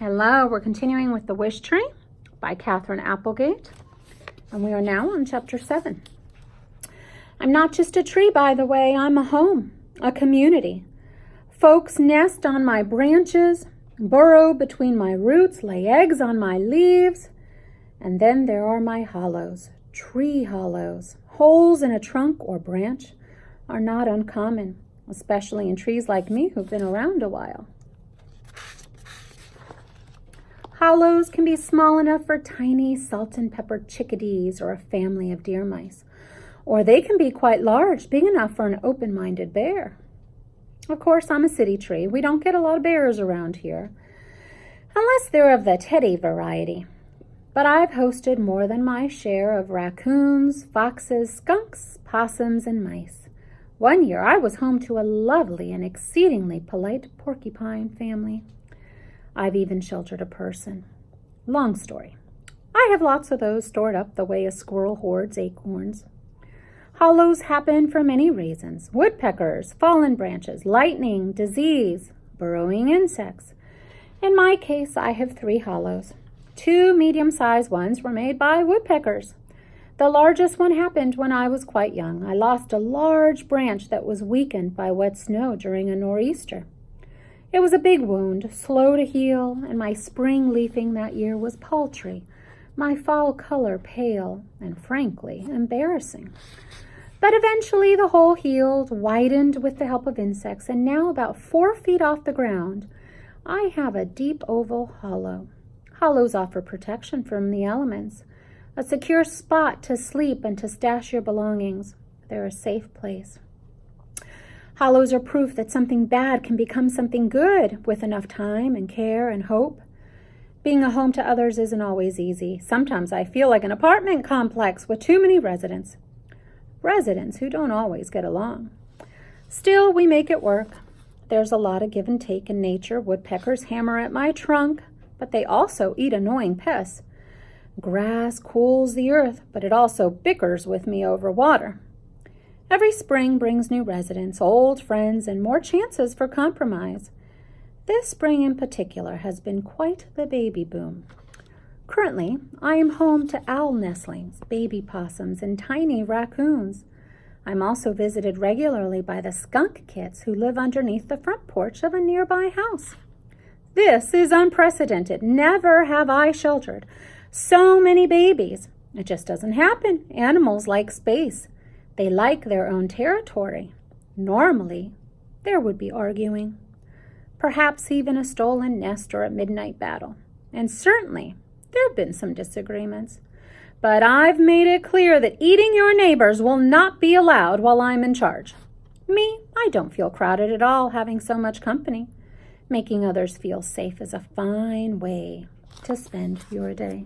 Hello, we're continuing with The Wish Tree by Katherine Applegate, and we are now on chapter 7. I'm not just a tree, by the way. I'm a home, a community. Folks nest on my branches, burrow between my roots, lay eggs on my leaves. And then there are my hollows, tree hollows. Holes in a trunk or branch are not uncommon, especially in trees like me who've been around a while. Hollows can be small enough for tiny salt and pepper chickadees or a family of deer mice, or they can be quite large, big enough for an open-minded bear. Of course, I'm a city tree. We don't get a lot of bears around here, unless they're of the teddy variety. But I've hosted more than my share of raccoons, foxes, skunks, possums, and mice. One year, I was home to a lovely and exceedingly polite porcupine family. I've even sheltered a person. Long story. I have lots of those stored up the way a squirrel hoards acorns. Hollows happen for many reasons. Woodpeckers, fallen branches, lightning, disease, burrowing insects. In my case, I have 3 hollows. 2 medium-sized ones were made by woodpeckers. The largest one happened when I was quite young. I lost a large branch that was weakened by wet snow during a nor'easter. It was a big wound, slow to heal, and my spring leafing that year was paltry, my fall color pale, and frankly, embarrassing. But eventually the hole healed, widened with the help of insects, and now about 4 feet off the ground, I have a deep oval hollow. Hollows offer protection from the elements, a secure spot to sleep and to stash your belongings. They're a safe place. Hollows are proof that something bad can become something good with enough time and care and hope. Being a home to others isn't always easy. Sometimes I feel like an apartment complex with too many residents who don't always get along. Still, we make it work. There's a lot of give and take in nature. Woodpeckers hammer at my trunk, but they also eat annoying pests. Grass cools the earth, but it also bickers with me over water. Every spring brings new residents, old friends, and more chances for compromise. This spring in particular has been quite the baby boom. Currently, I am home to owl nestlings, baby possums, and tiny raccoons. I'm also visited regularly by the skunk kits who live underneath the front porch of a nearby house. This is unprecedented. Never have I sheltered so many babies. It just doesn't happen. Animals like space. They like their own territory. Normally, there would be arguing, perhaps even a stolen nest or a midnight battle. And certainly, there have been some disagreements. But I've made it clear that eating your neighbors will not be allowed while I'm in charge. Me, I don't feel crowded at all having so much company. Making others feel safe is a fine way to spend your day.